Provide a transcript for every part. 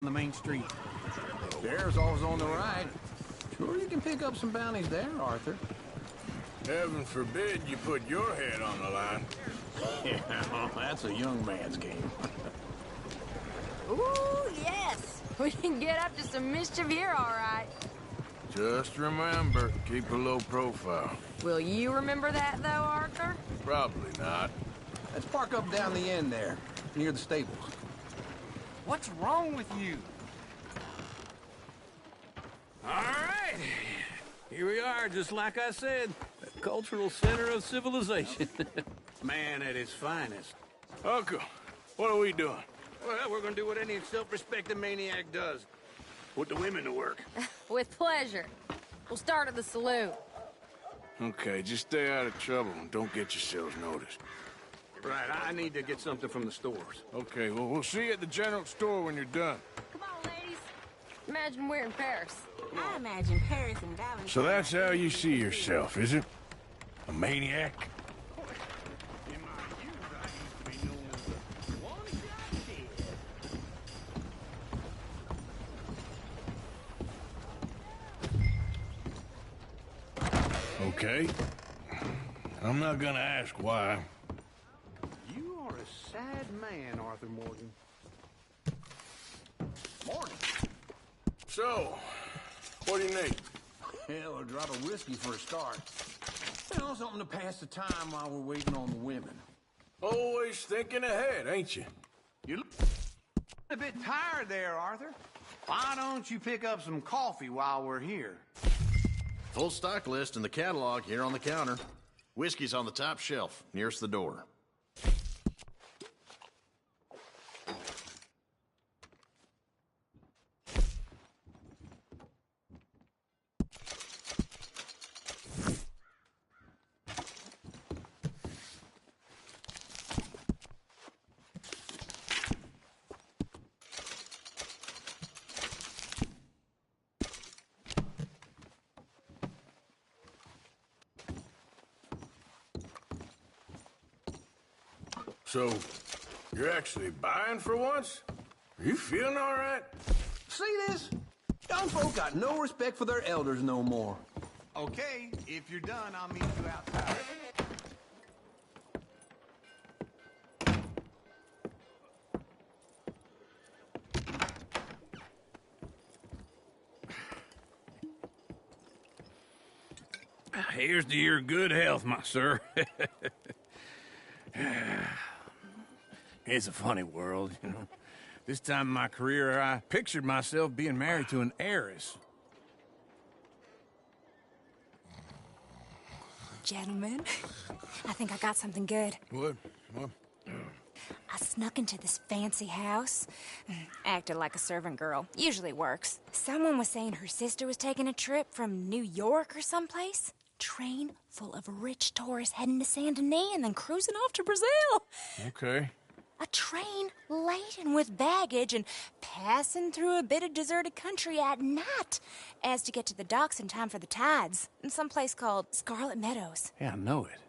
the main street. Bear's always on the right. Sure you can pick up some bounties there, Arthur. Heaven forbid you put your head on the line. Yeah, well, that's a young man's game. Ooh, yes! We can get up to some mischief here, all right. Just remember, keep a low profile. Will you remember that, though, Arthur? Probably not. Let's park up down the end there, near the stables. What's wrong with you? All right. Here we are, just like I said. The cultural center of civilization. Man at his finest. Uncle, what are we doing? Well, we're gonna do what any self-respecting maniac does. Put the women to work. With pleasure. We'll start at the saloon. Okay, just stay out of trouble and don't get yourselves noticed. Right, I need to get something from the stores. Okay, well, we'll see you at the general store when you're done. Come on, ladies. Imagine we're in Paris. I imagine Paris and Valentine. So that's how you see yourself, is it? A maniac? In my youth, I used to be known as the one-shot kid. Okay. I'm not gonna ask why. You are a sad man, Arthur Morgan. Morning. So, what do you need? Hell, a drop of whiskey for a start. You know, something to pass the time while we're waiting on the women. Always thinking ahead, ain't you? You look a bit tired there, Arthur. Why don't you pick up some coffee while we're here? Full stock list in the catalog here on the counter. Whiskey's on the top shelf, nearest the door. So, you're actually buying for once? Are you feeling all right? See this? Young folk got no respect for their elders no more. Okay, if you're done, I'll meet you outside. Here's to your good health, my sir. It's a funny world, you know. This time in my career, I pictured myself being married to an heiress. Gentlemen, I think I got something good. What? What? I snuck into this fancy house. Acted like a servant girl. Usually works. Someone was saying her sister was taking a trip from New York or someplace. Train full of rich tourists heading to Saint Denis and then cruising off to Brazil. Okay. A train laden with baggage and passing through a bit of deserted country at night as to get to the docks in time for the tides in some place called Scarlet Meadows. Yeah, I know it.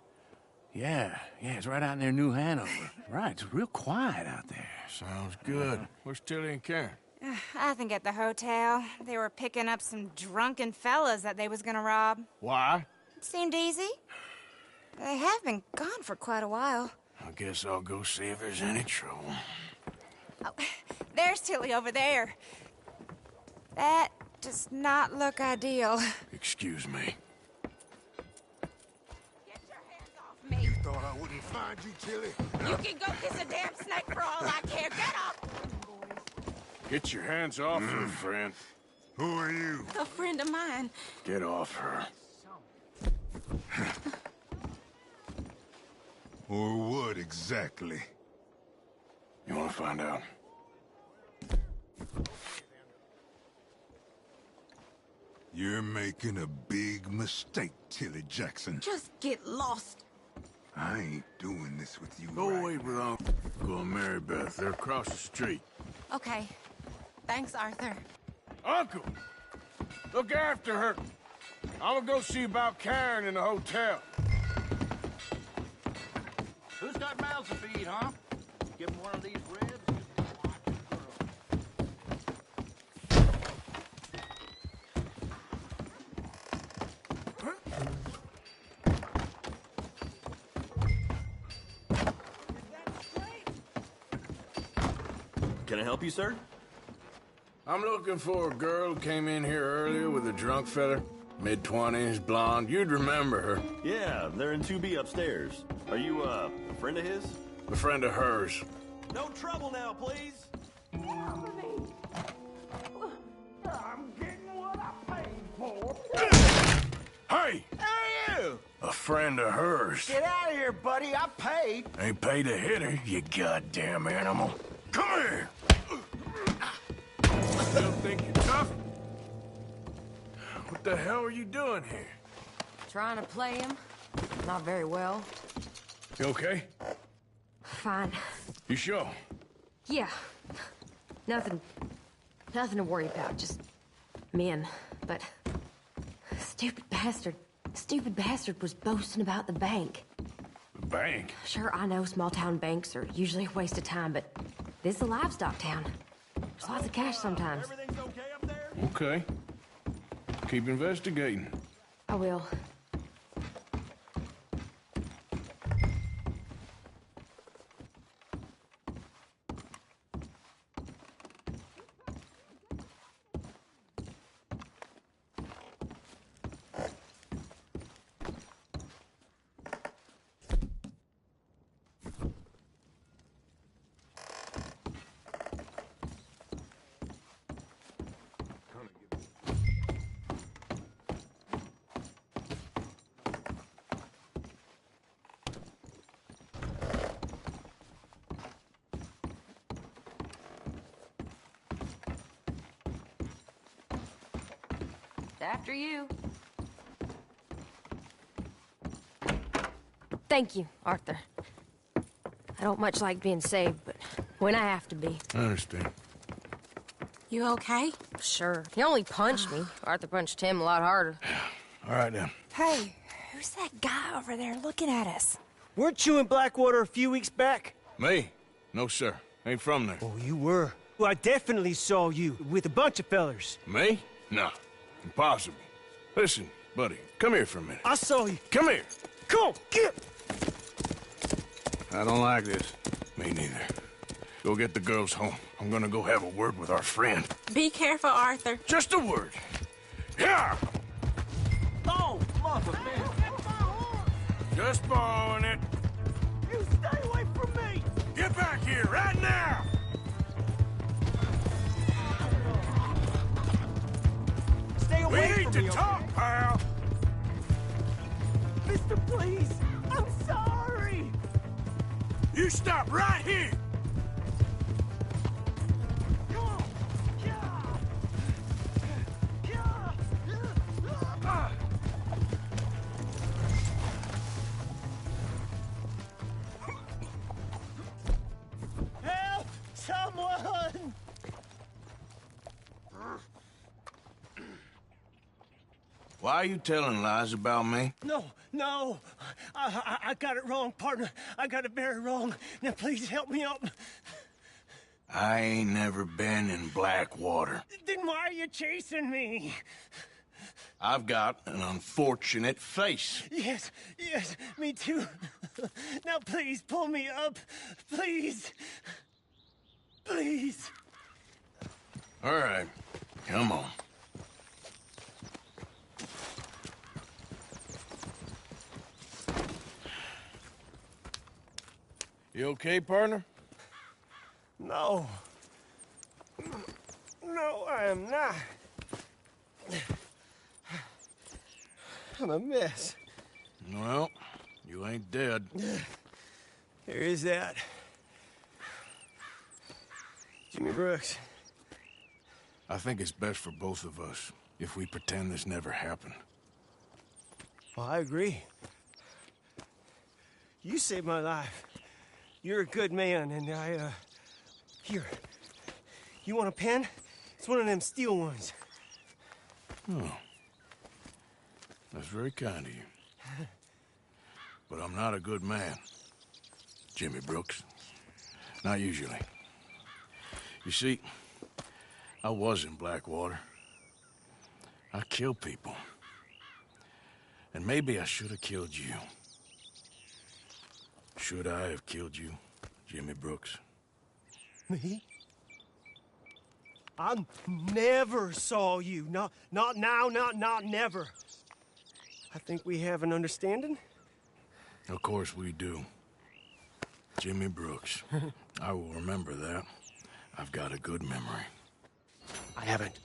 Yeah, it's right out near New Hanover. Right, it's real quiet out there. Sounds good. Where's Tilly and Karen? I think at the hotel. They were picking up some drunken fellas that they was gonna rob. Why? It seemed easy. They have been gone for quite a while. I guess I'll go see if there's any trouble. Oh, there's Tilly over there. That does not look ideal. Excuse me. Get your hands off me. You thought I wouldn't find you, Tilly? You can go kiss a damn snake for all I care. Get up! Get your hands off her, friend. Who are you? A friend of mine. Get off her. Or what exactly? You want to find out? You're making a big mistake, Tilly Jackson. Just get lost. I ain't doing this with you Go right away with now. Uncle and Mary Beth. They're across the street. Okay. Thanks, Arthur. Uncle! Look after her. I'm gonna go see about Karen in the hotel. Who's got mouths to feed, huh? Give him one of these ribs. Can I help you, sir? I'm looking for a girl who came in here earlier with a drunk fella. Mid-20s, blonde. You'd remember her. Yeah, they're in 2B upstairs. Are you, a friend of his? A friend of hers. No trouble now, please. I'm getting what I paid for. Hey! Who are you? A friend of hers. Get out of here, buddy. I paid. Ain't paid to hit her, you goddamn animal. Come here! Still think you're tough? What the hell are you doing here? Trying to play him. Not very well. You okay? Fine. You sure? Yeah. Nothing to worry about. Just men. But stupid bastard was boasting about the bank. The bank? Sure, I know small town banks are usually a waste of time, but this is a livestock town. There's lots of cash sometimes. Everything's okay up there? Okay. Keep investigating. I will. After you. Thank you, Arthur. I don't much like being saved, but when I have to be. I understand. You okay? Sure. He only punched me. Arthur punched him a lot harder. All right, then. Hey, who's that guy over there looking at us? Weren't you in Blackwater a few weeks back? Me? No, sir. Ain't from there. Oh, you were. Well, I definitely saw you with a bunch of fellers. Me? No. Impossible. Listen, buddy, come here for a minute. I saw you. Come here. Come on, get! I don't like this. Me neither. Go get the girls home. I'm gonna go have a word with our friend. Be careful, Arthur. Just a word. Yeah! Oh, mother, man. Just borrowing it. You stay away from me! Get back here right now! Stay We away need from to me, talk, okay? pal. Mister, please! I'm sorry! You stop right here! Come on! Yeah! Yeah! Ah. Help! Someone! Why are you telling lies about me? No. I got it wrong, partner. I got it very wrong. Now, please help me up. I ain't never been in Blackwater. Then why are you chasing me? I've got an unfortunate face. Yes, me too. Now, please, pull me up. Please. Please. All right, come on. You okay, partner? No. No, I am not. I'm a mess. Well, you ain't dead. There is that. Jimmy Brooks. I think it's best for both of us if we pretend this never happened. Well, I agree. You saved my life. You're a good man, and here. You want a pen? It's one of them steel ones. Oh. That's very kind of you. But I'm not a good man, Jimmy Brooks. Not usually. You see, I was in Blackwater. I killed people. And maybe I should have killed you. Should I have killed you, Jimmy Brooks? Me? I never saw you. Not now, not never. I think we have an understanding. Of course we do. Jimmy Brooks. I will remember that. I've got a good memory. I haven't.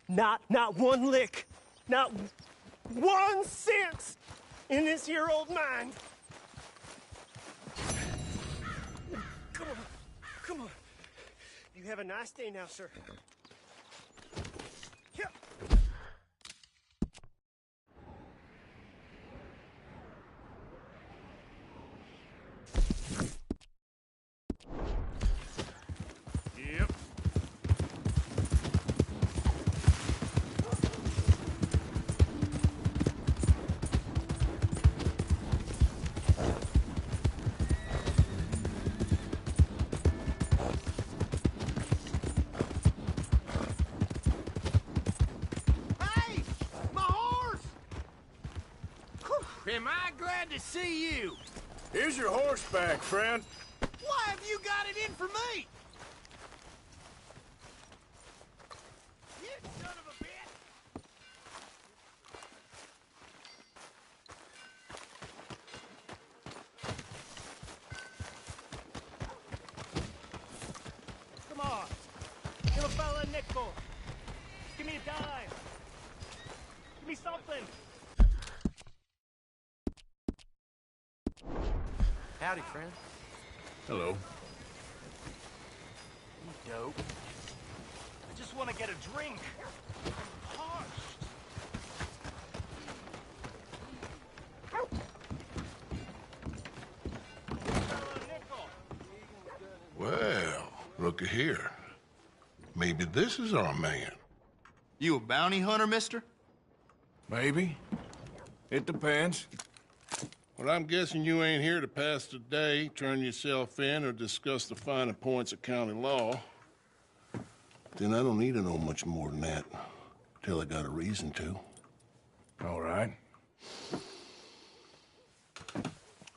Not one lick. Not 1 cent in this here old mine. Come on. You have a nice day now, sir. Yeah. Yep. Hey! My horse! Am I glad to see you? Here's your horse back, friend. Why have you got it in for me? You son of a bitch! Come on. Give a fella a nickel. Give me a dime. Give me something. Howdy, friend. Hello. You dope. I just want to get a drink. I'm parched. Well, looky here. Maybe this is our man. You a bounty hunter, mister? Maybe. It depends. Well, I'm guessing you ain't here to pass the day, turn yourself in, or discuss the finer points of county law. Then I don't need to know much more than that, till I got a reason to. All right.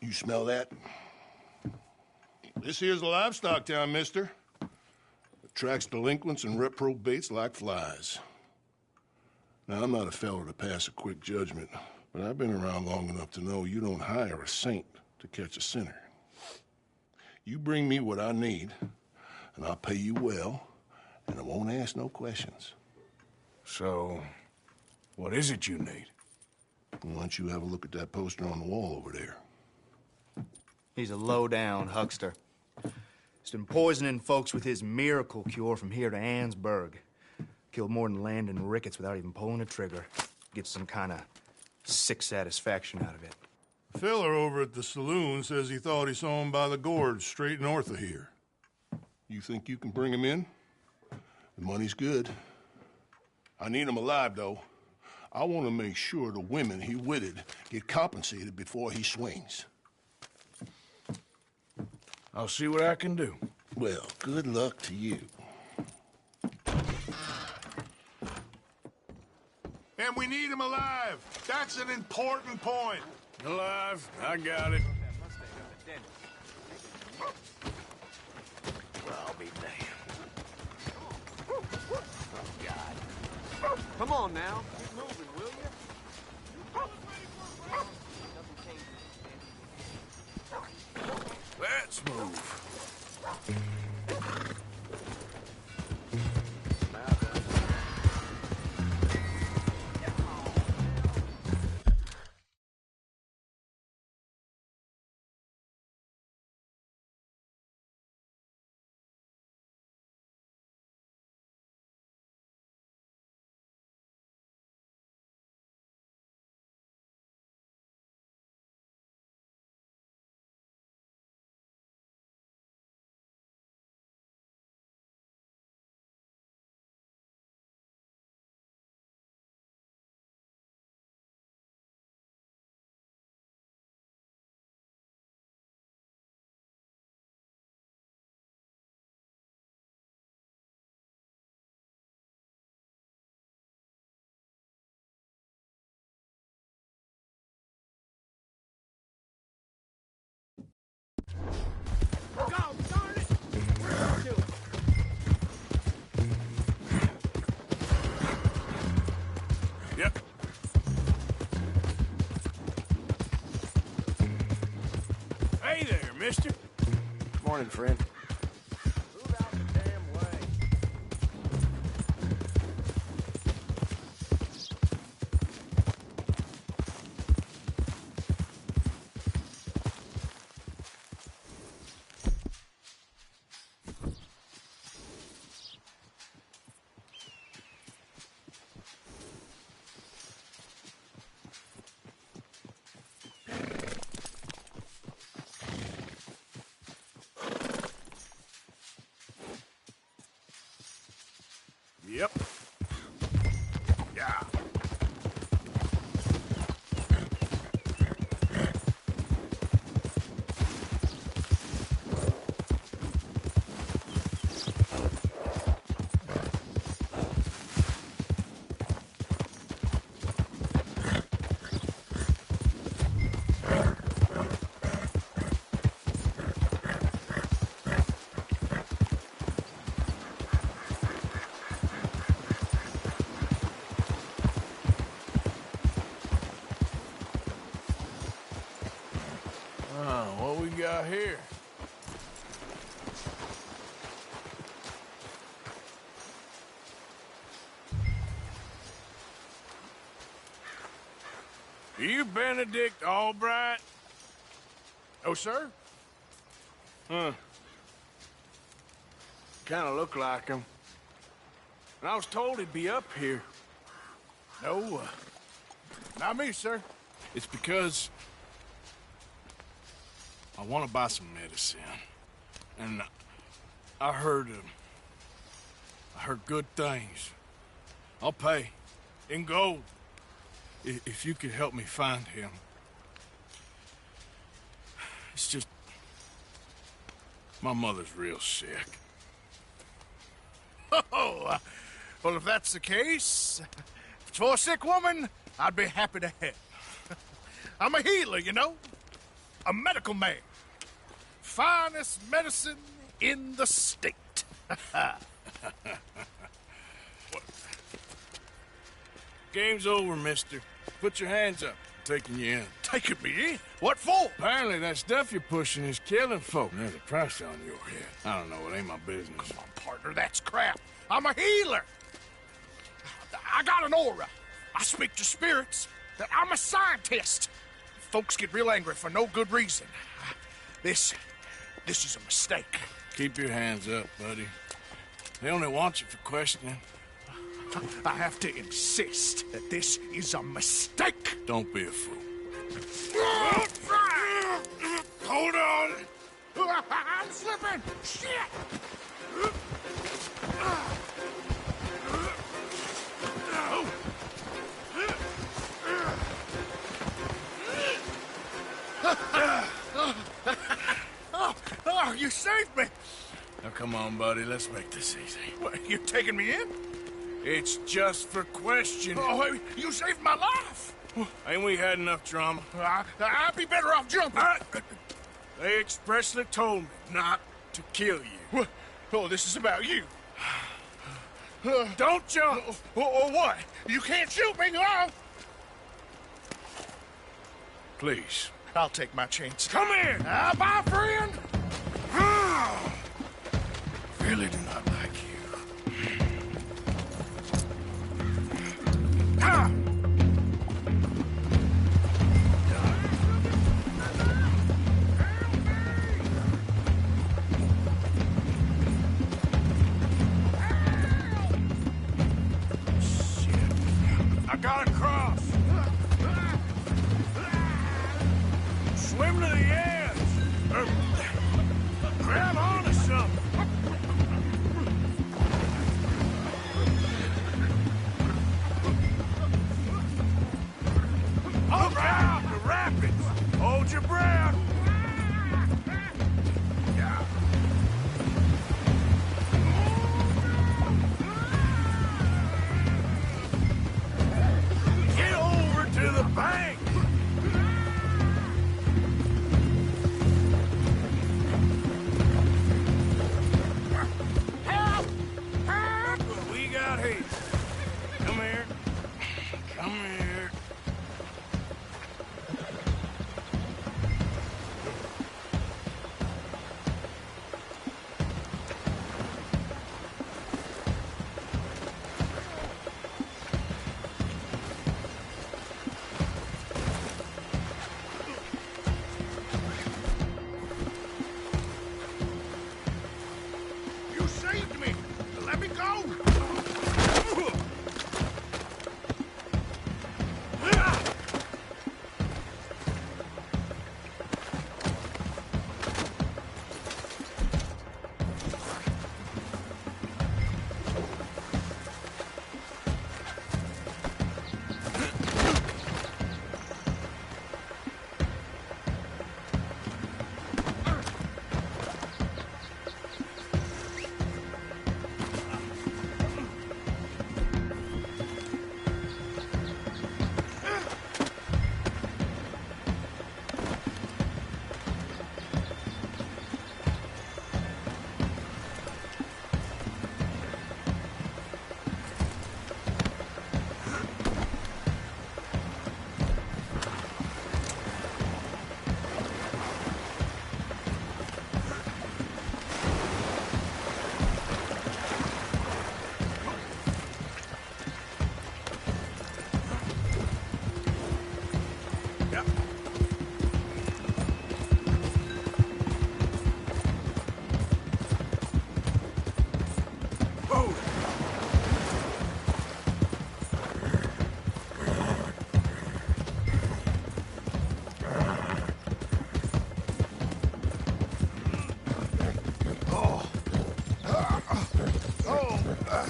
You smell that? This here's a livestock town, mister. Attracts delinquents and reprobates like flies. Now, I'm not a fellow to pass a quick judgment, but I've been around long enough to know you don't hire a saint to catch a sinner. You bring me what I need, and I'll pay you well, and I won't ask no questions. So, what is it you need? Why don't you have a look at that poster on the wall over there? He's a low-down huckster. He's been poisoning folks with his miracle cure from here to Annesburg. Killed more than Landon Ricketts without even pulling a trigger. Gets some kind of sick satisfaction out of it. The fella over at the saloon says he thought he saw him by the gorge straight north of here. You think you can bring him in? The money's good. I need him alive, though. I want to make sure the women he witted get compensated before he swings. I'll see what I can do. Well, good luck to you. And we need him alive. That's an important point. Alive, I got it. I'll be damned. Come on now. Keep moving, will you? Let's move. Morning, friend. Move out the damn way. Yep. Yeah. What we got here? Are you Benedict Albright? Oh, sir? Huh. Kind of look like him. And I was told he'd be up here. No, not me, sir. It's because I want to buy some medicine. And I heard good things. I'll pay. In gold. If you could help me find him. It's just... my mother's real sick. Oh, well, if that's the case, if it's for a sick woman, I'd be happy to help. I'm a healer, you know? A medical man. Finest medicine in the state. Game's over, mister. Put your hands up. I'm taking you in. Taking me in? What for? Apparently that stuff you're pushing is killing folk. There's a price on your head. I don't know. It ain't my business. Come on, partner. That's crap. I'm a healer. I got an aura. I speak to spirits. I'm a scientist. Folks get real angry for no good reason. This is a mistake. Keep your hands up, buddy. They only want you for questioning. I have to insist that this is a mistake. Don't be a fool. Hold on. I'm slipping. Shit. Oh, you saved me. Now, come on, buddy. Let's make this easy. What, you taking me in? It's just for questioning. Oh, you saved my life. Ain't we had enough drama? I'd be better off jumping. They expressly told me not to kill you. Oh, this is about you. Don't jump. Or what? You can't shoot me. Oh. Please. I'll take my chance. Come here. Bye, friend. Really do not like you. Ah! I gotta cross. Swim to the edge. Grab onto something. saved me! Let me go!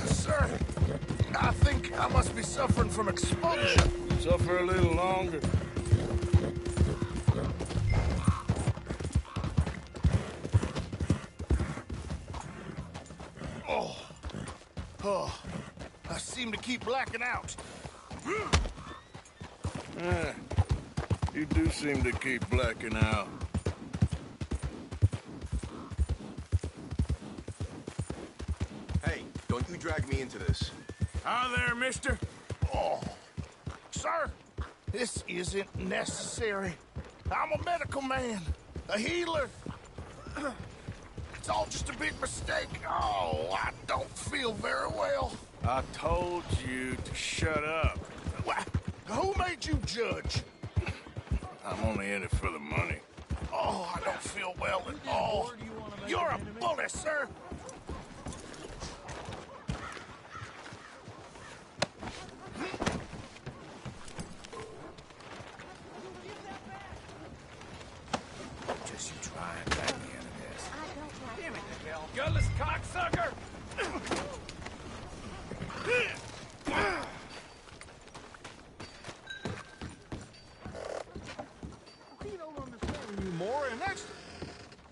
Sir, I think I must be suffering from exposure. Suffer a little longer. I seem to keep blacking out. You do seem to keep blacking out. Hey, don't you drag me into this. Hi there, mister. Oh, sir, this isn't necessary. I'm a medical man, a healer. It's all just a big mistake. Oh, I don't feel very well. I told you to shut up. Who made you judge? I'm only in it for the money. Oh, I don't feel well at all. You're a bully, sir. Just you try and back me into this. Damn it, Miguel. Gutless cocksucker! More, and that's...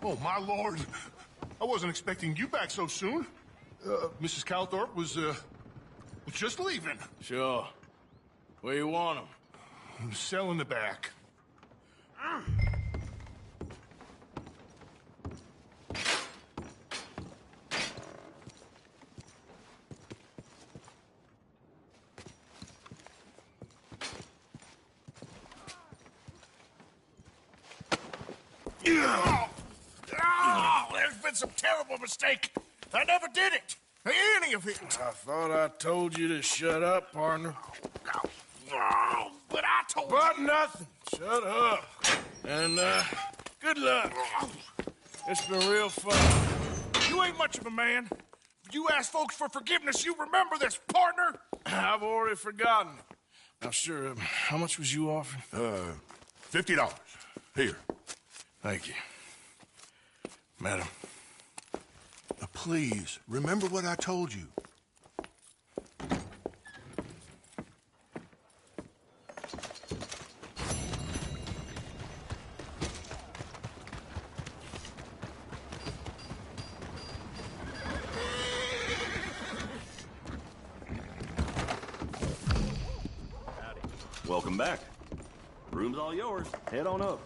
Oh, my lord. I wasn't expecting you back so soon. Mrs. Calthorpe was just leaving. Sure. Where you want him? Cell in the back. There's been some terrible mistake. I never did it. Any of it. I thought I told you to shut up, partner. But I told you. But nothing. Shut up. And, good luck. It's been real fun. You ain't much of a man. You ask folks for forgiveness, you remember this, partner. I've already forgotten. Now, sure, how much was you offering? $50. Here. Thank you. Madam. Now, please, remember what I told you. Welcome back. Room's all yours. Head on up.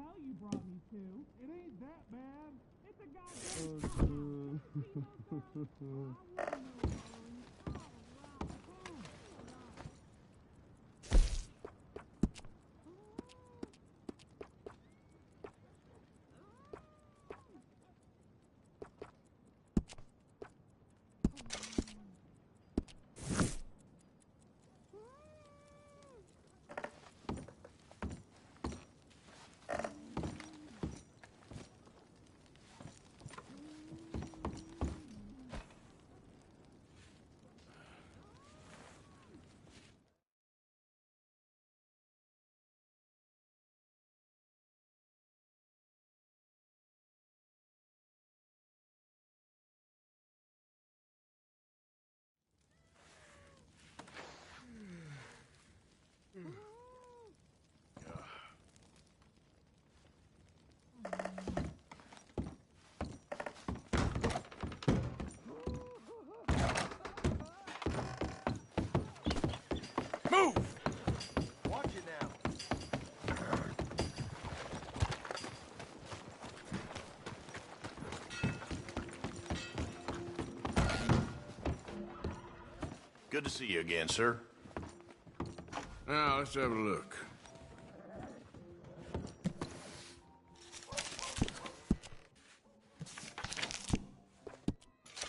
hell you brought me to. It ain't that bad. It's a goddamn Move! Watch it now. Good to see you again, sir. Now, let's have a look.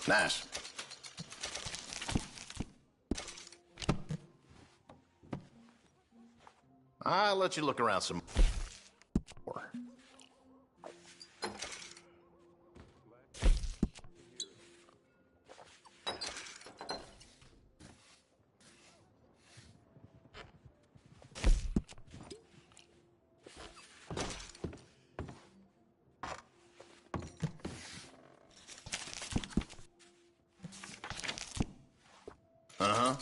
Nice. I'll let you look around some more. Uh-huh.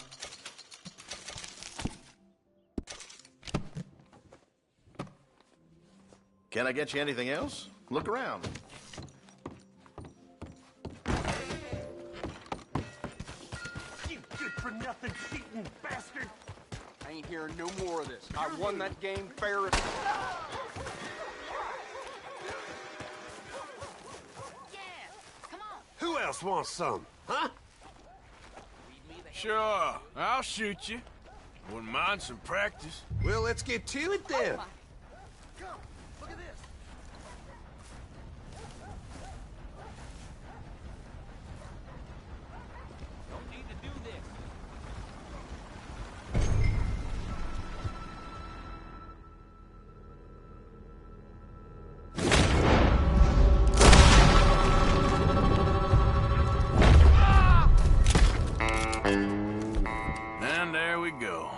Can I get you anything else? Look around. You good-for-nothing cheating bastard! I ain't hearing no more of this. I won that game fair and... Who else wants some, huh? Sure, I'll shoot you. Wouldn't mind some practice. Well, let's get to it then. Come, look at this. Don't need to do this. And there we go.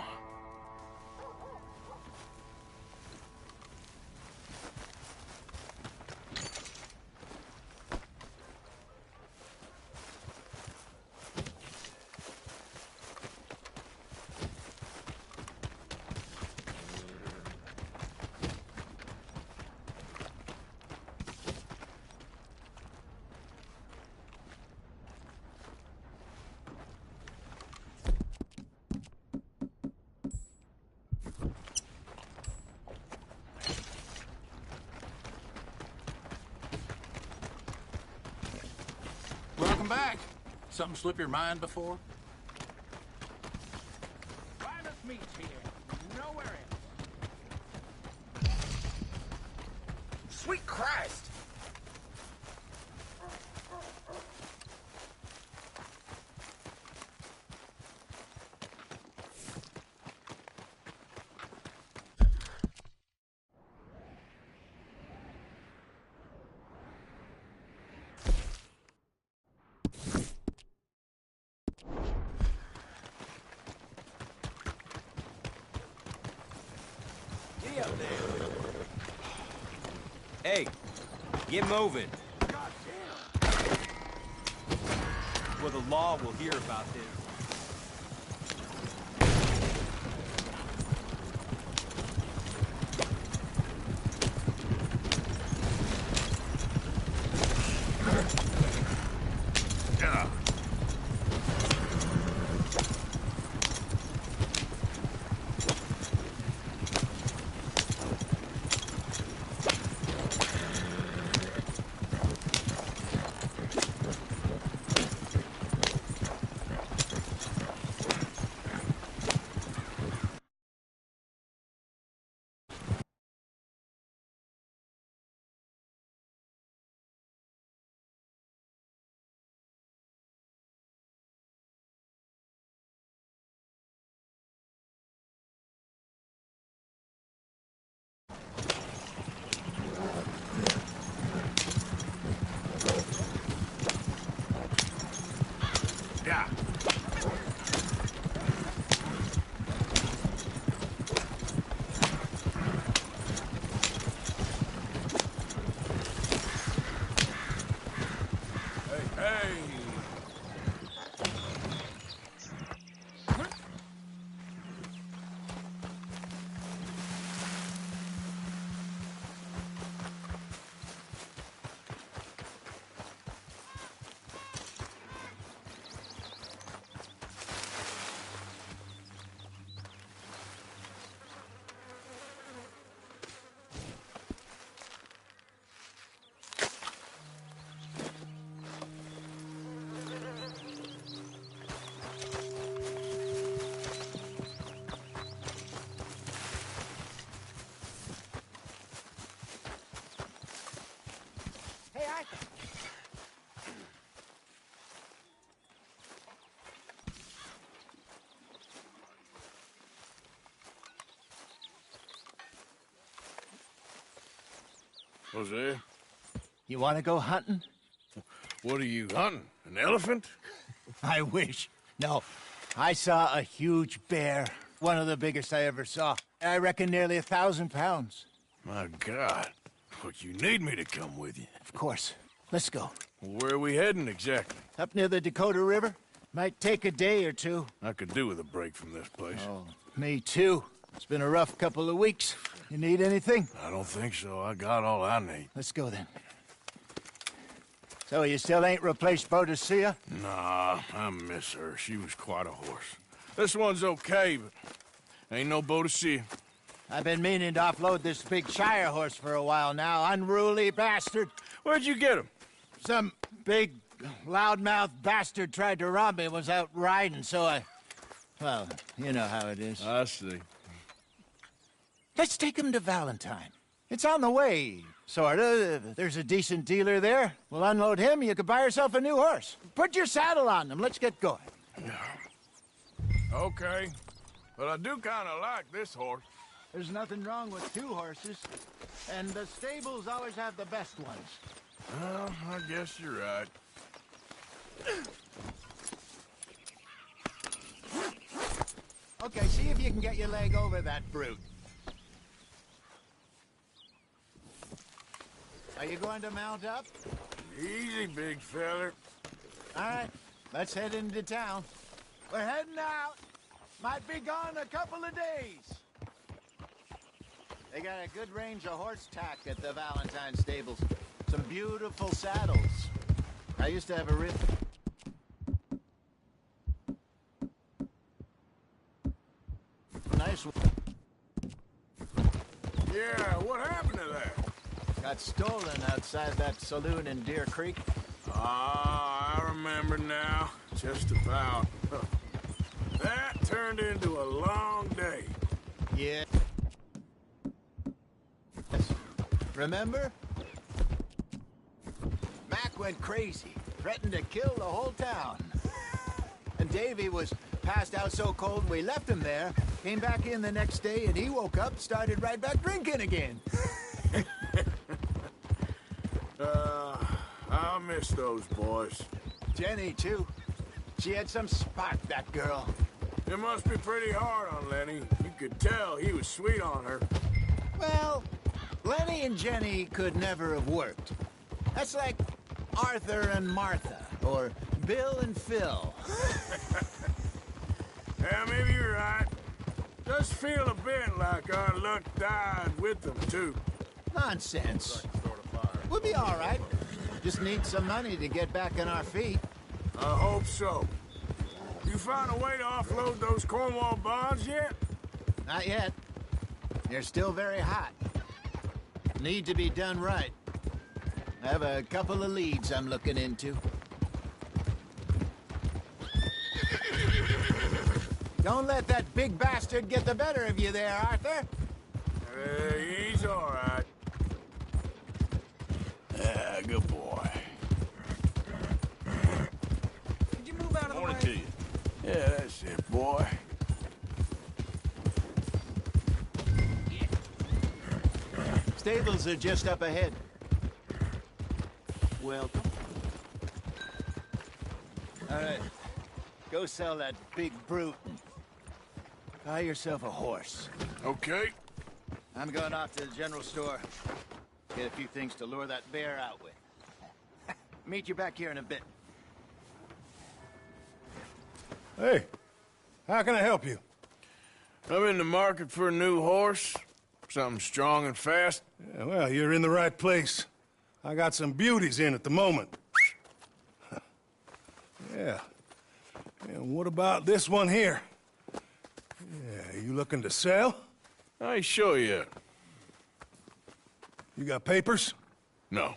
Welcome back. Something slip your mind before? Finest meat here. Nowhere else. Sweet Christ! Hey, get moving. Well, the law will hear about this. Jose? You want to go hunting? What are you hunting? An elephant? I wish. No. I saw a huge bear. One of the biggest I ever saw. I reckon nearly 1,000 pounds. My God. Look, you need me to come with you. Of course. Let's go. Where are we heading exactly? Up near the Dakota River. Might take a day or two. I could do with a break from this place. Oh, me too. It's been a rough couple of weeks. You need anything? I don't think so. I got all I need. Let's go then. So you still ain't replaced Boadicea? Nah, I miss her. She was quite a horse. This one's okay, but ain't no Boadicea. I've been meaning to offload this big Shire horse for a while now. Unruly bastard. Where'd you get him? Some big, loudmouth bastard tried to rob me and was out riding, so I... Well, you know how it is. I see. Let's take him to Valentine. It's on the way, sorta. There's a decent dealer there. We'll unload him, you could buy yourself a new horse. Put your saddle on him, let's get going. Okay. But I do kind of like this horse. There's nothing wrong with two horses. And the stables always have the best ones. Well, I guess you're right. Okay, see if you can get your leg over that brute. Are you going to mount up? Easy, big feller. All right, let's head into town. We're heading out. Might be gone a couple of days. They got a good range of horse tack at the Valentine stables. Some beautiful saddles. I used to have a real... Nice one. Yeah, what happened to that? Got stolen outside that saloon in Deer Creek. Ah, I remember now. Just about. That turned into a long day. Yeah. Remember? Mac went crazy, threatened to kill the whole town. And Davy was passed out so cold we left him there, came back in the next day, and he woke up, started right back drinking again. I miss those boys. Jenny, too. She had some spark, that girl. It must be pretty hard on Lenny. You could tell he was sweet on her. Well, Lenny and Jenny could never have worked. That's like Arthur and Martha, or Bill and Phil. Yeah, maybe you're right. Does feel a bit like our luck died with them, too. Nonsense. We'll be all right. Just need some money to get back on our feet. I hope so. You found a way to offload those Cornwall bonds yet? Not yet. They're still very hot. Need to be done right. I have a couple of leads I'm looking into. Don't let that big bastard get the better of you there, Arthur. He's all right. Yeah, good boy. Could you move out of the way? Morning to you. Yeah, that's it, boy. Stables are just up ahead. Welcome. All right. Go sell that big brute and buy yourself a horse. Okay. I'm going off to the general store. Get a few things to lure that bear out with. Meet you back here in a bit. Hey, how can I help you? I'm in the market for a new horse. Something strong and fast. Yeah, well, you're in the right place. I got some beauties in at the moment. Yeah. And what about this one here? Yeah, you looking to sell? I ain't sure yet. You got papers? No.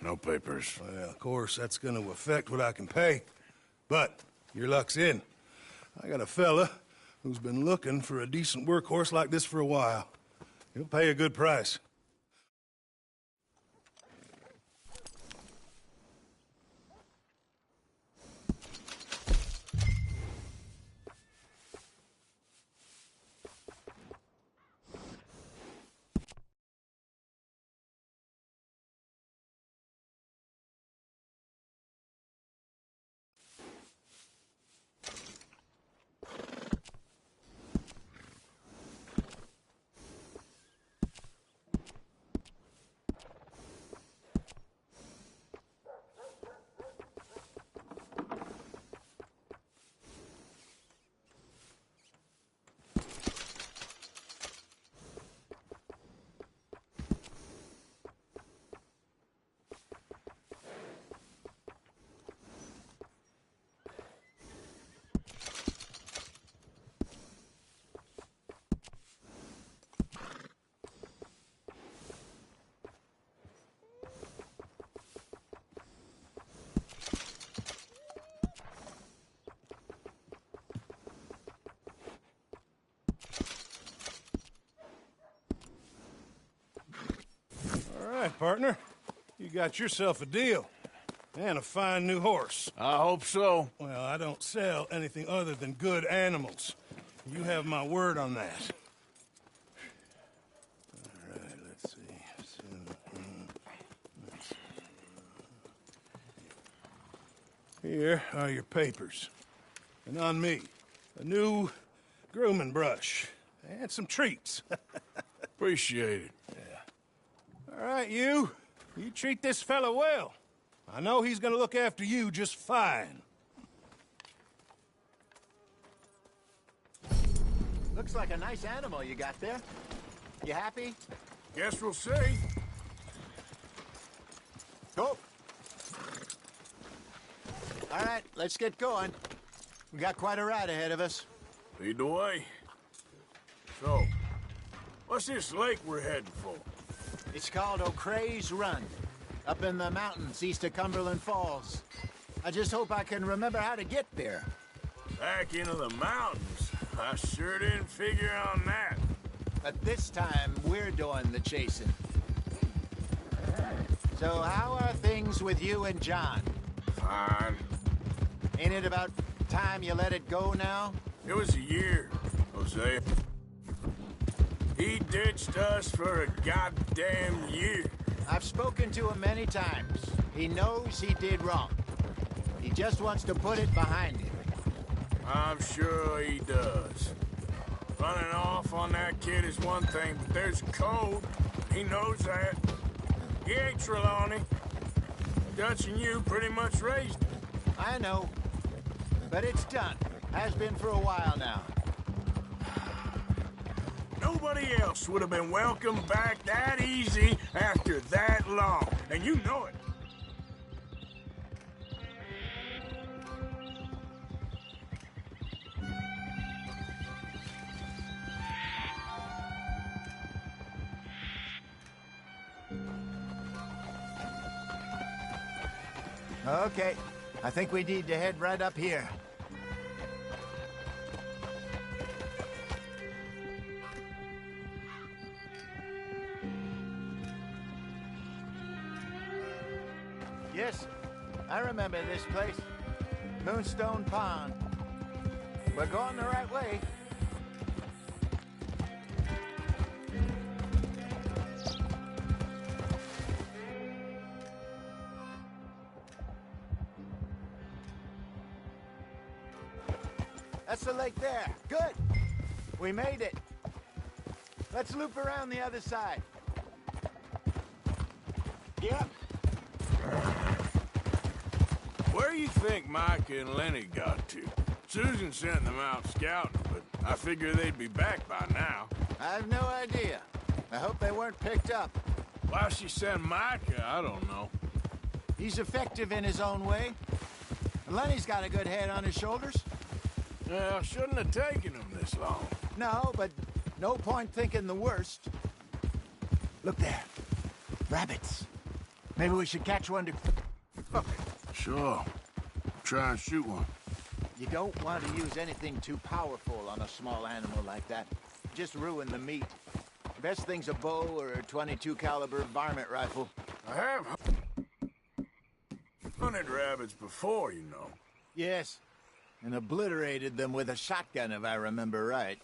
No papers. Well, of course, that's gonna affect what I can pay. But your luck's in. I got a fella who's been looking for a decent workhorse like this for a while. He'll pay a good price. right, partner. You got yourself a deal. And a fine new horse. I hope so. Well, I don't sell anything other than good animals. You have my word on that. All right, let's see. Here are your papers. And on me, a new grooming brush. And some treats. Appreciate it. Yeah. All right, you. You treat this fella well. I know he's gonna look after you just fine. Looks like a nice animal you got there. You happy? Guess we'll see. Go. All right, let's get going. We got quite a ride ahead of us. Lead the way. So, what's this lake we're heading for? It's called O'Creagh's Run, up in the mountains east of Cumberland Falls. I just hope I can remember how to get there. Back into the mountains? I sure didn't figure on that. But this time, we're doing the chasing. So how are things with you and John? Fine. Ain't it about time you let it go now? It was a year, Jose. He ditched us for a goddamn year. I've spoken to him many times. He knows he did wrong. He just wants to put it behind him. I'm sure he does. Running off on that kid is one thing, but there's a code. He knows that. He ain't Trelawney. Dutch and you pretty much raised him. I know. But it's done. Has been for a while now. Nobody else would have been welcomed back that easy after that long. And you know it. Okay. I think we need to head right up here. Yes, I remember this place. Moonstone Pond. We're going the right way. That's the lake there. Good. We made it. Let's loop around the other side. Yep. Where do you think Micah and Lenny got to? Susan sent them out scouting, but I figure they'd be back by now. I've no idea. I hope they weren't picked up. Why she sent Micah, I don't know. He's effective in his own way. And Lenny's got a good head on his shoulders. Well, shouldn't have taken him this long. No, but no point thinking the worst. Look there. Rabbits. Maybe we should catch one to... Sure. Try and shoot one. You don't want to use anything too powerful on a small animal like that. Just ruin the meat. Best thing's a bow or a .22 caliber varmint rifle. I have hunted rabbits before, you know. Yes, and obliterated them with a shotgun, if I remember right.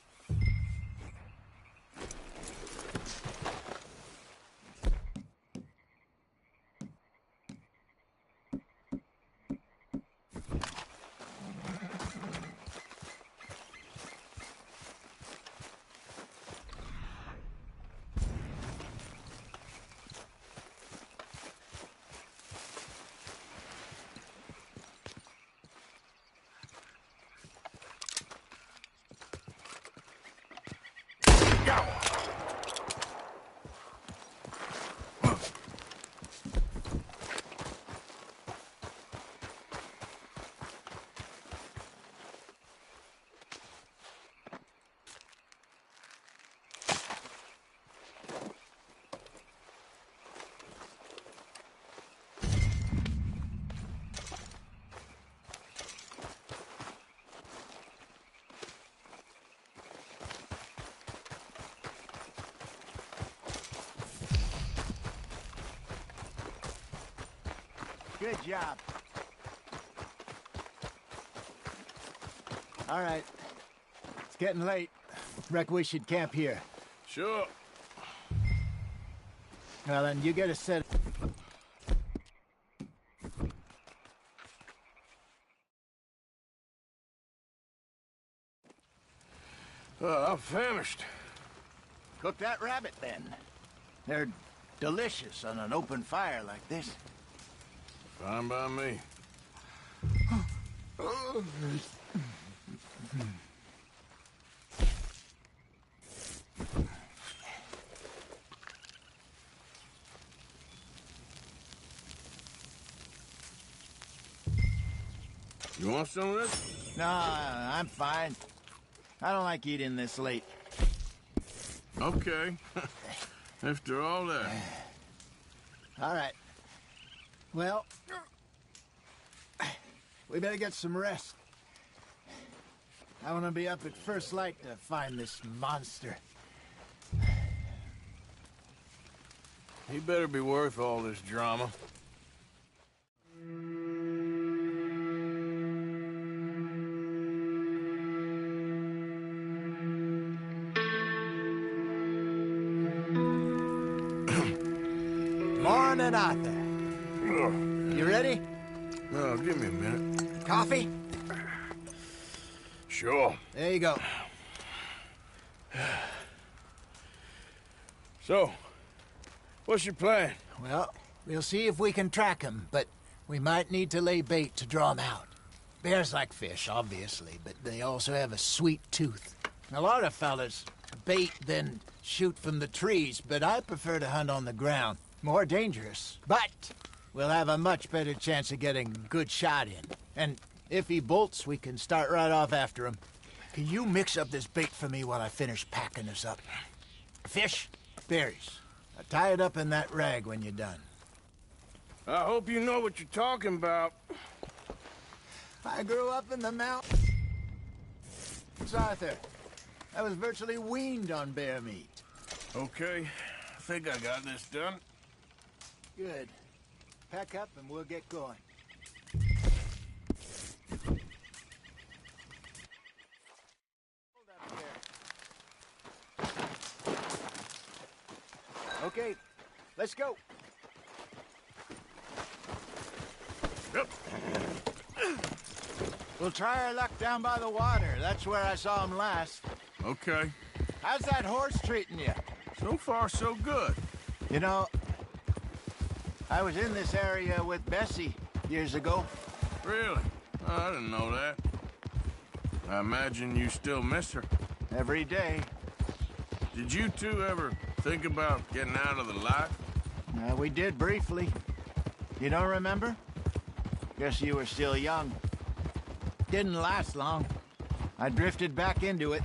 Good job. All right. It's getting late. Reckon we should camp here. Sure. Well, then, you get a set. I'm famished. Cook that rabbit, then. They're delicious on an open fire like this. Fine by me. You want some of this? No, I'm fine. I don't like eating this late. Okay. After all that. All right. Well, we better get some rest. I want to be up at first light to find this monster. He better be worth all this drama. Morning, Arthur. You ready? No, give me a minute. Coffee? Sure. There you go. So, what's your plan? Well, we'll see if we can track him, but we might need to lay bait to draw him out. Bears like fish, obviously, but they also have a sweet tooth. A lot of fellas bait, then shoot from the trees, but I prefer to hunt on the ground. More dangerous, but we'll have a much better chance of getting a good shot in. And if he bolts, we can start right off after him. Can you mix up this bait for me while I finish packing this up? Fish, berries. Tie it up in that rag when you're done. I hope you know what you're talking about. I grew up in the mountains, Arthur. I was virtually weaned on bear meat. Okay, I think I got this done. Good. Pack up and we'll get going. Okay, let's go. Yep. We'll try our luck down by the water. That's where I saw him last. Okay. How's that horse treating you? So far, so good. You know, I was in this area with Bessie years ago. Really? Oh, I didn't know that. I imagine you still miss her. Every day. Did you two ever think about getting out of the life? We did briefly. You don't remember? Guess you were still young. Didn't last long. I drifted back into it.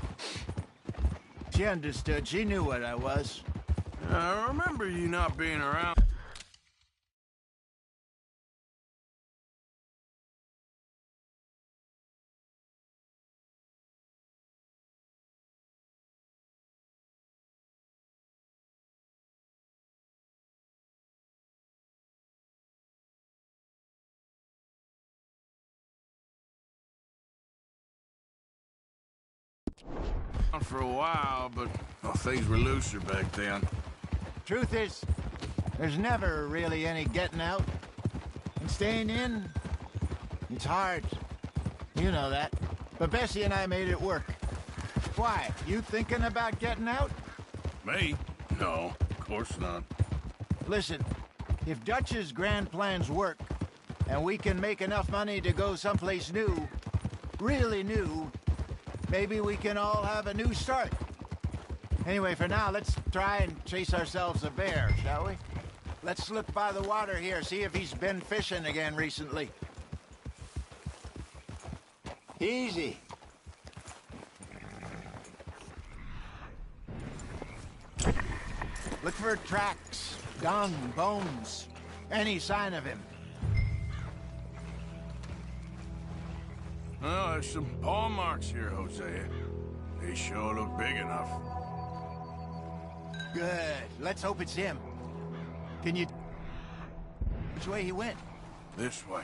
She understood. She knew what I was. I remember you not being around. For a while, but things were looser back then. Truth is, there's never really any getting out. And staying in, it's hard. You know that. But Bessie and I made it work. Why? You thinking about getting out? Me? No, of course not. Listen, if Dutch's grand plans work, and we can make enough money to go someplace new, really new, maybe we can all have a new start. Anyway, for now, let's try and chase ourselves a bear, shall we? Let's slip by the water here, see if he's been fishing again recently. Easy. Look for tracks, dung, bones, any sign of him. Well, there's some paw marks here, Hosea. They sure look big enough. Good. Let's hope it's him. Can you... Which way he went? This way.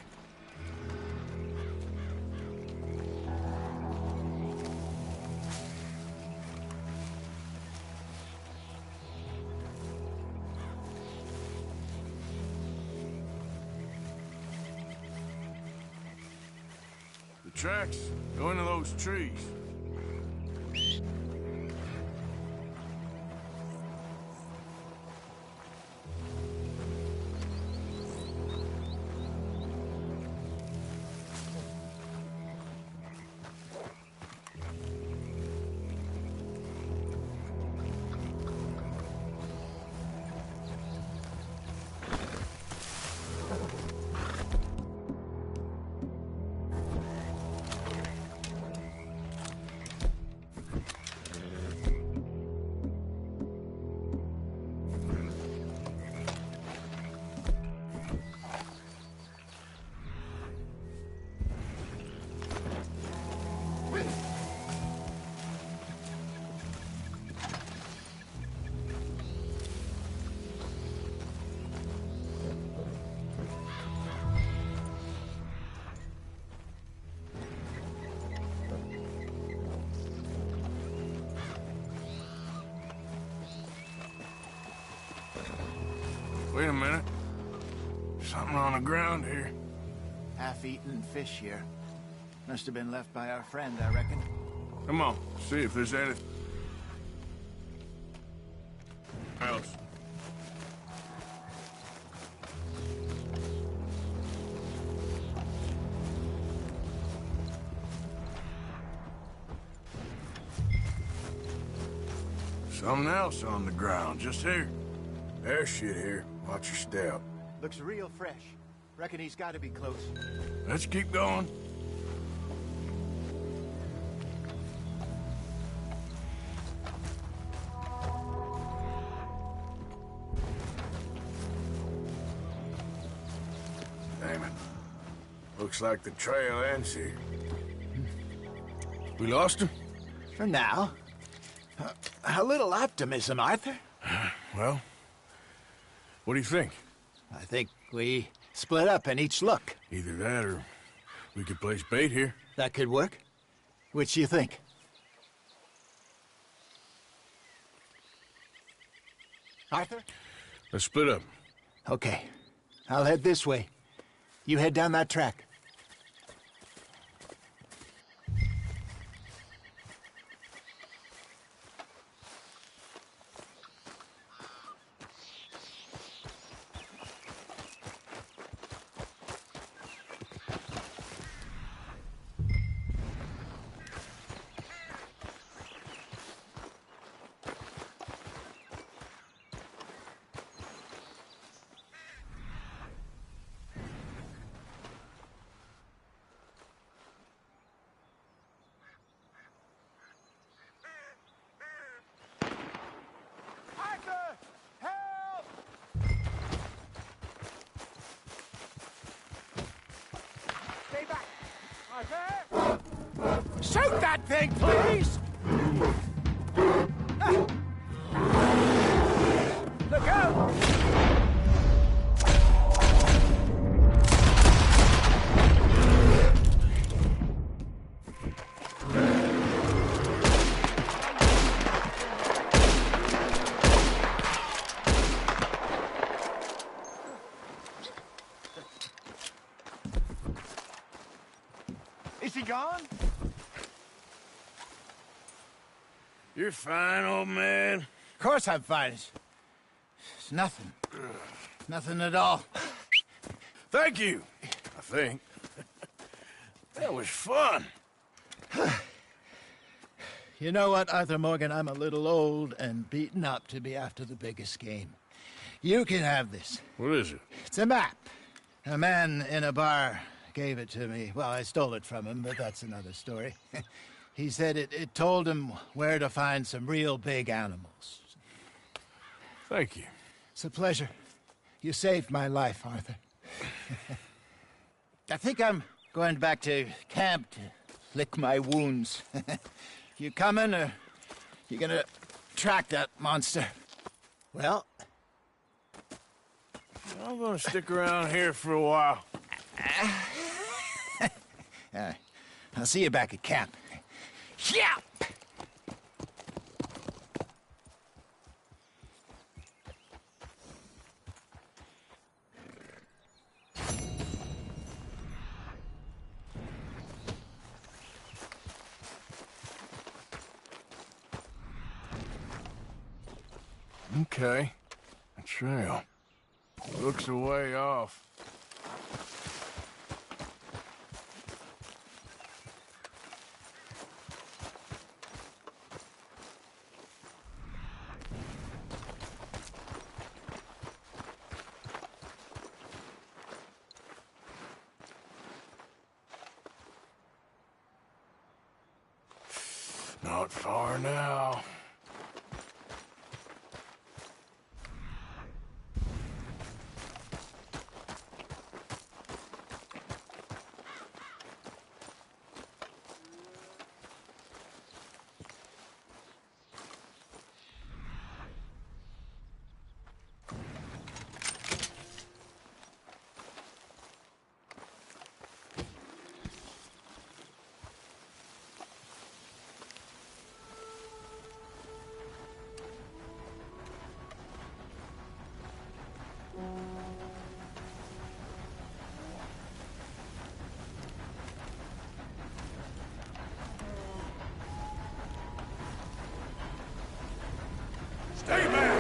The tracks go into those trees. Wait a minute. Something on the ground here. Half-eaten fish here. Must have been left by our friend, I reckon. Come on, see if there's anything else. Something else on the ground, just here. There's shit here. Watch your step. Looks real fresh. Reckon he's got to be close. Let's keep going. Damn it. Looks like the trail ends here. We lost him? For now. A little optimism, Arthur. Well, what do you think? I think we split up and each look. Either that or we could place bait here. That could work. Which do you think? Arthur? Let's split up. Okay. I'll head this way. You head down that track. Shoot that thing, please! Look out! Is he gone? You're fine, old man. Of course I'm fine. It's nothing. Nothing at all. Thank you, I think. That was fun. You know what, Arthur Morgan? I'm a little old and beaten up to be after the biggest game. You can have this. What is it? It's a map. A man in a bar gave it to me. Well, I stole it from him, but that's another story. He said it told him where to find some real big animals. Thank you. It's a pleasure. You saved my life, Arthur. I think I'm going back to camp to lick my wounds. You coming, or you gonna track that monster? Well, I'm gonna stick around here for a while. I'll see you back at camp. Yeah! Okay. A trail. Looks a way off. Not far now. Stay back!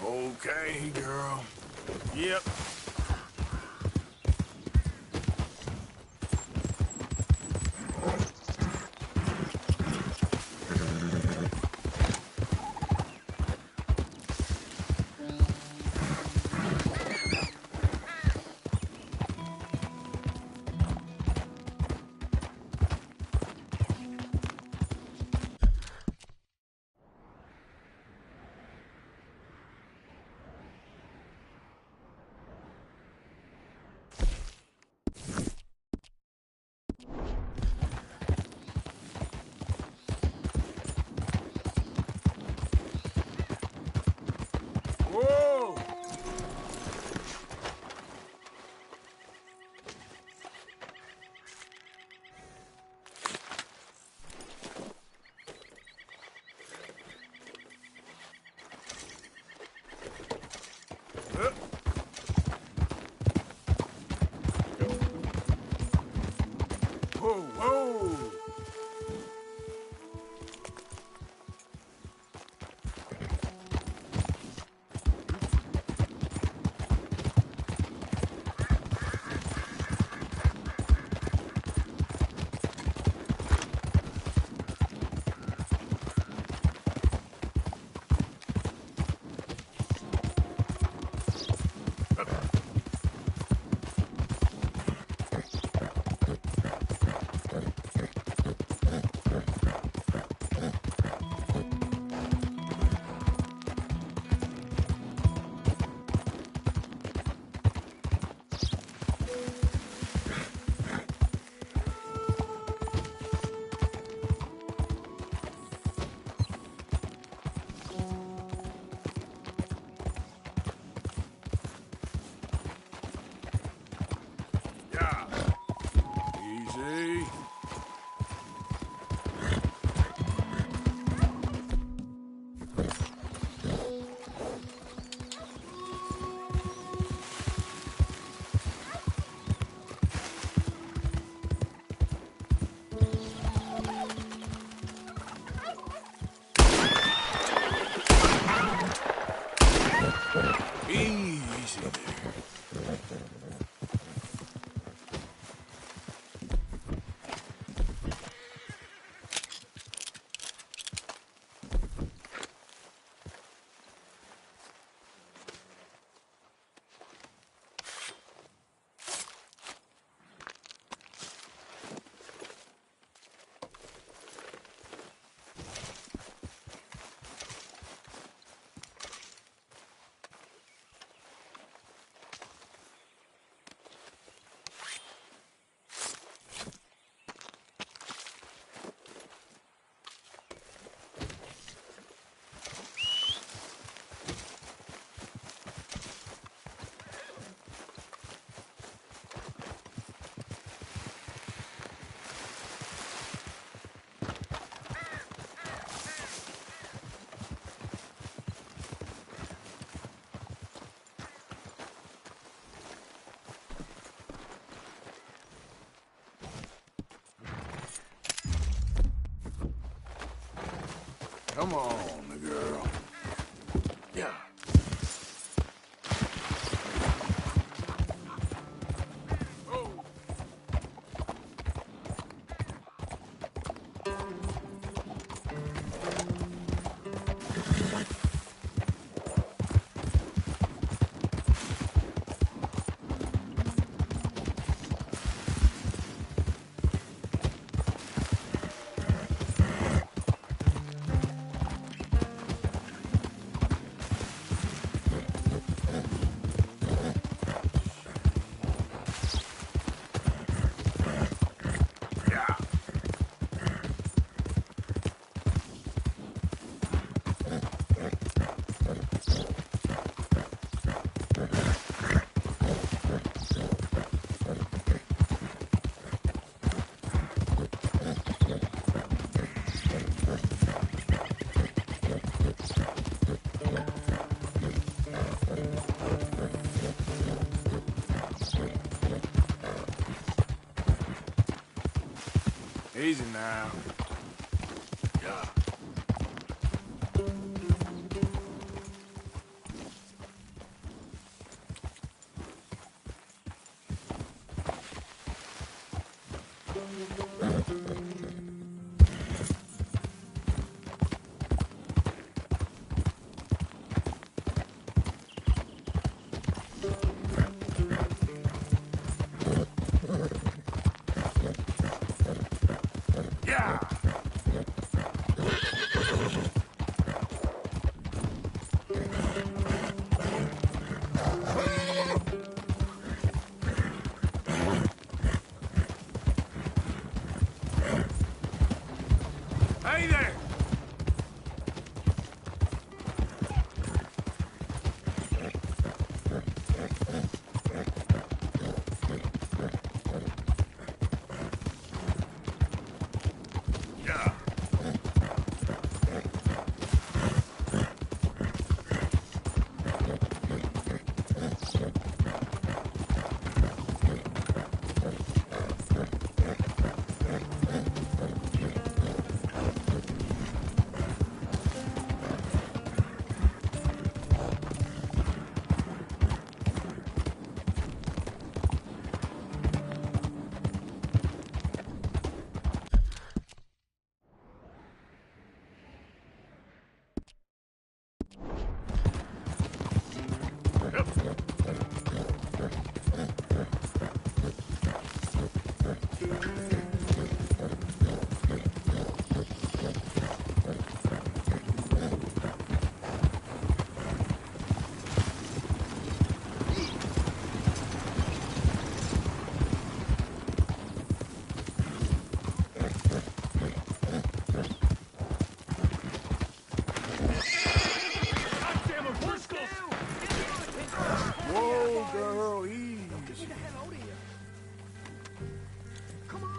Okay, girl. Yep. Whoa! Whoa, whoa! Easy. Easy there. Come on, girl. Yeah. Easy now. Yeah. Yeah. Hey there! Yeah. Whoa, girl, easy.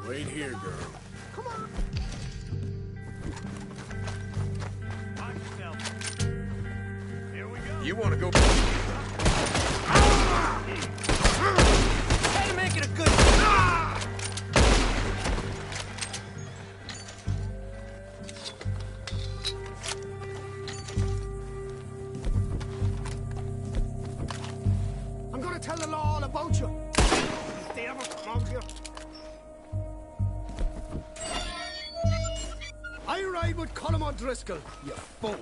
Wait here, girl. Come on. Watch yourself. Here we go. You want to go? Try to make it a good. I'm gonna tell the law all about you. If they ever come out here. I ride with Colm O'Driscoll, you fool.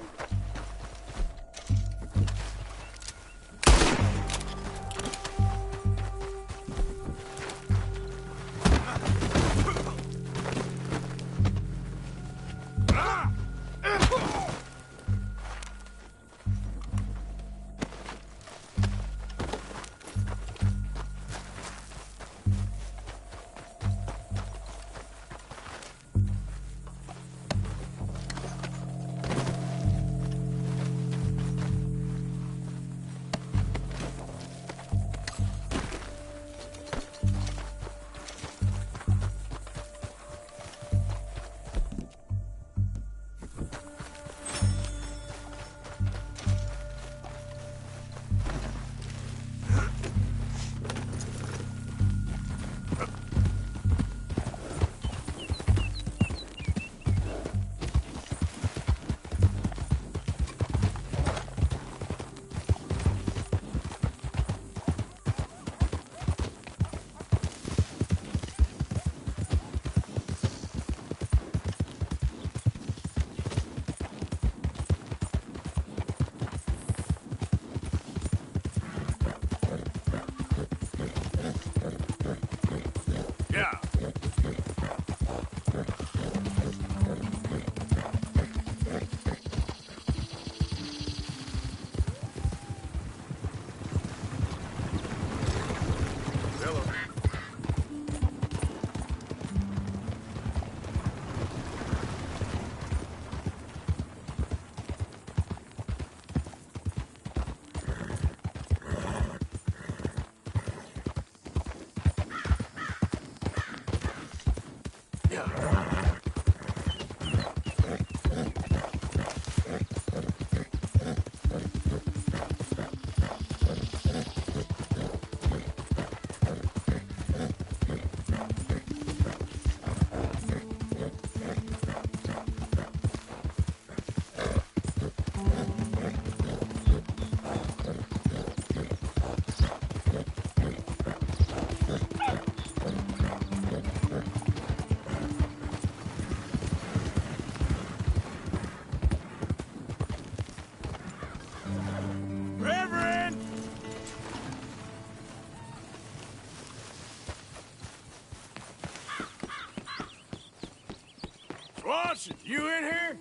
Swanson, you in here?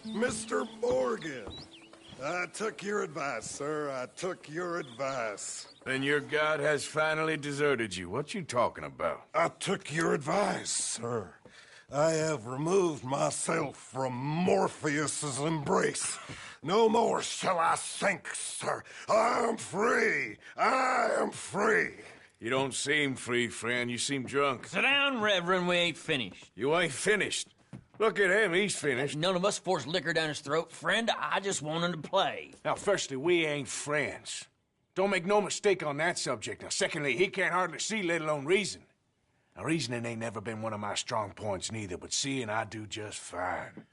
Mr. Morgan, I took your advice, sir. I took your advice. Then your god has finally deserted you. What you talking about? I took your advice, sir. I have removed myself from Morpheus's embrace. No more shall I sink, sir. I am free. I am free. You don't seem free, friend. You seem drunk. Sit down, Reverend. We ain't finished. You ain't finished. Look at him. He's finished. None of us forced liquor down his throat. Friend, I just wanted to play. Now, firstly, we ain't friends. Don't make no mistake on that subject. Now, secondly, he can't hardly see, let alone reason. Now, reasoning ain't never been one of my strong points neither, but seeing I do just fine.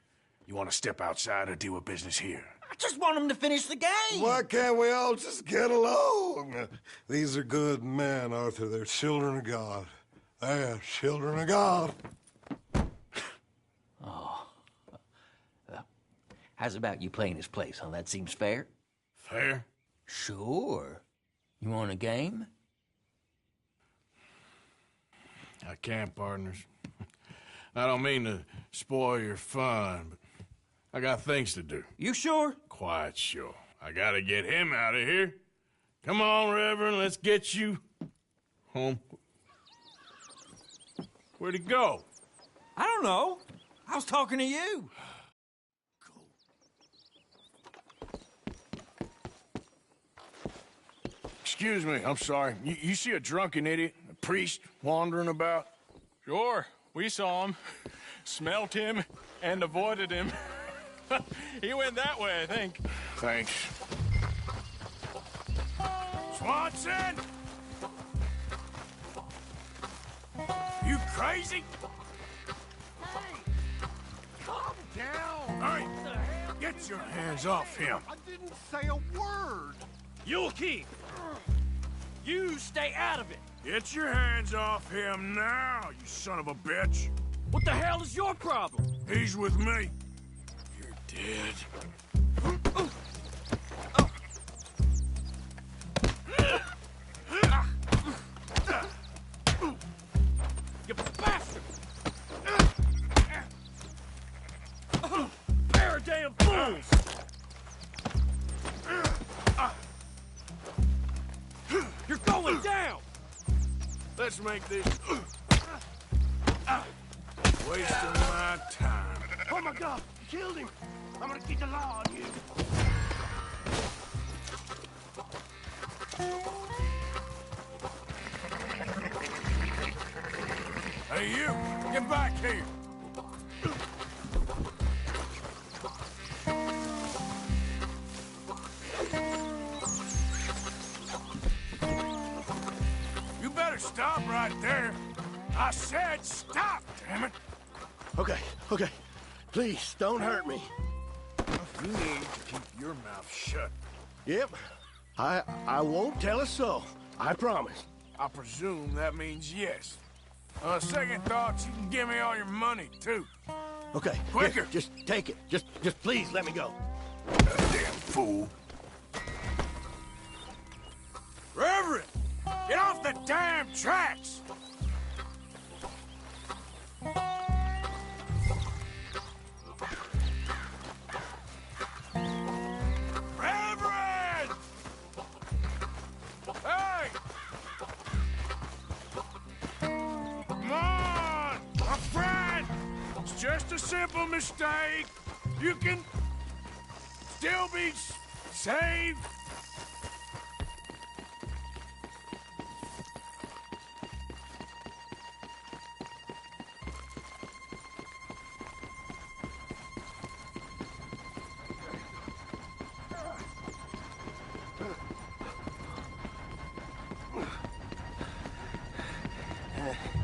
You want to step outside or deal with business here? I just want him to finish the game. Why can't we all just get along? These are good men, Arthur. They're children of God. They're children of God. Oh. How's about you playing his place, huh? That seems fair? Fair? Sure. You want a game? I can't, partners. I don't mean to spoil your fun, but I got things to do. You sure? Quite sure. I gotta get him out of here. Come on, Reverend, let's get you home. Where'd he go? I don't know. I was talking to you. Excuse me, I'm sorry. You see a drunken idiot, a priest, wandering about? Sure, we saw him, smelt him, and avoided him. He went that way, I think. Thanks. Swanson! You crazy? Hey! Calm down! Hey! Get your hands off him! I didn't say a word! You'll keep! You stay out of it! Get your hands off him now, you son of a bitch! What the hell is your problem? He's with me. You're dead. You bastard! Pair of damn fools! You're going down! Let's make this wasting my time. Oh my God! You killed him! I'm gonna keep the law on you! Hey, you! Get back here! You better stop right there! I said stop, damn it! Okay, okay. Please, don't hurt me. You need to keep your mouth shut. Yep. I won't tell a soul. I promise. I presume that means yes. On second thoughts, you can give me all your money, too. Okay. Quicker! Here, just take it. Just please let me go. Damn fool. Reverend! Get off the damn tracks! Reverend! Hey! Come on! My friend! It's just a simple mistake. You can still be saved.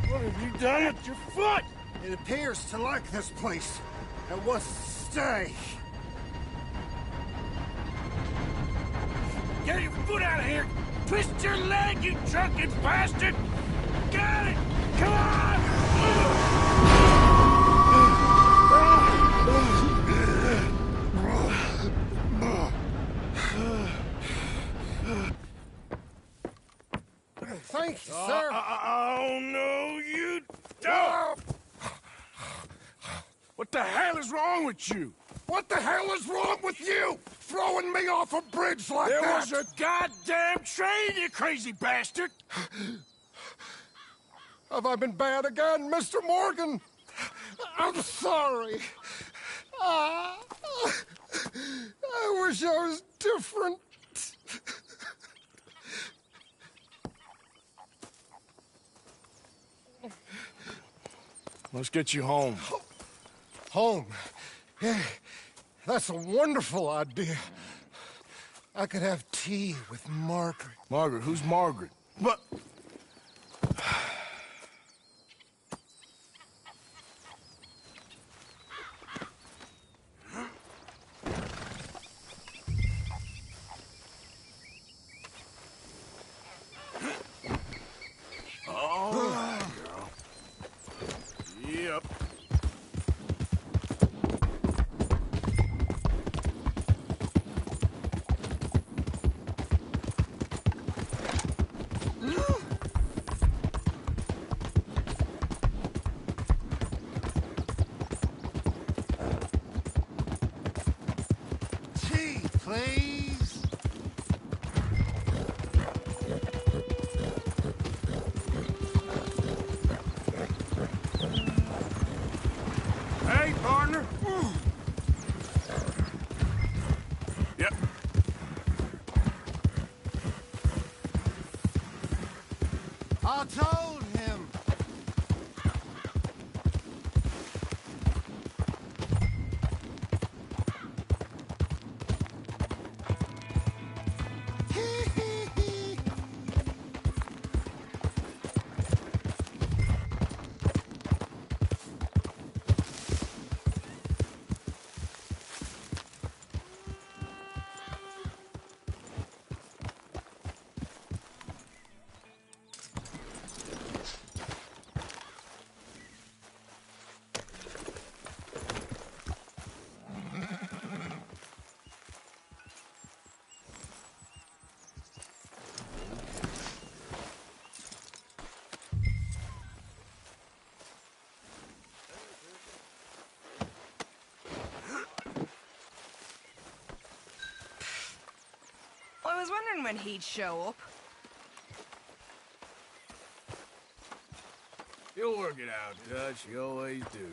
What have you done with your foot? It appears to like this place and wants to stay. Get your foot out of here! Twist your leg, you drunken bastard! Got it! Come on! Thank you, sir. Oh, no, you don't! What the hell is wrong with you? What the hell is wrong with you? Throwing me off a bridge like There that? was a goddamn train, you crazy bastard! Have I been bad again, Mr. Morgan? I'm sorry. I wish I was different. Let's get you home. Home? Yeah, that's a wonderful idea. I could have tea with Margaret. Margaret? Who's Margaret? But... Oh, girl. Yep. Tea, please. Hey, partner. Yep. I told him. I was wondering when he'd show up. You'll work it out, Dutch. You always do.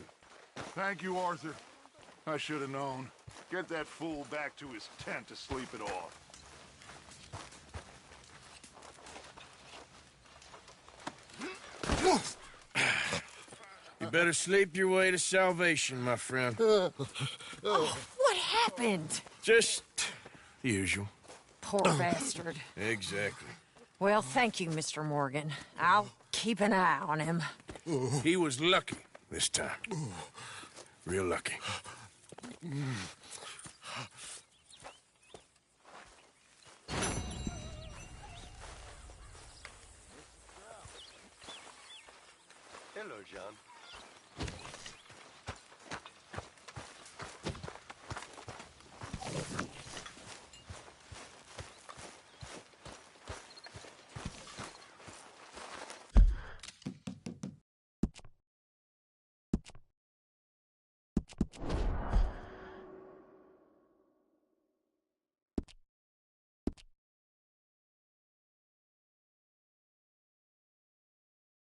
Thank you, Arthur. I should have known. Get that fool back to his tent to sleep it off. You better sleep your way to salvation, my friend. Oh, what happened? Just the usual. Poor bastard. Exactly. Well, thank you, Mr. Morgan. I'll keep an eye on him. He was lucky this time. Real lucky. Hello, John.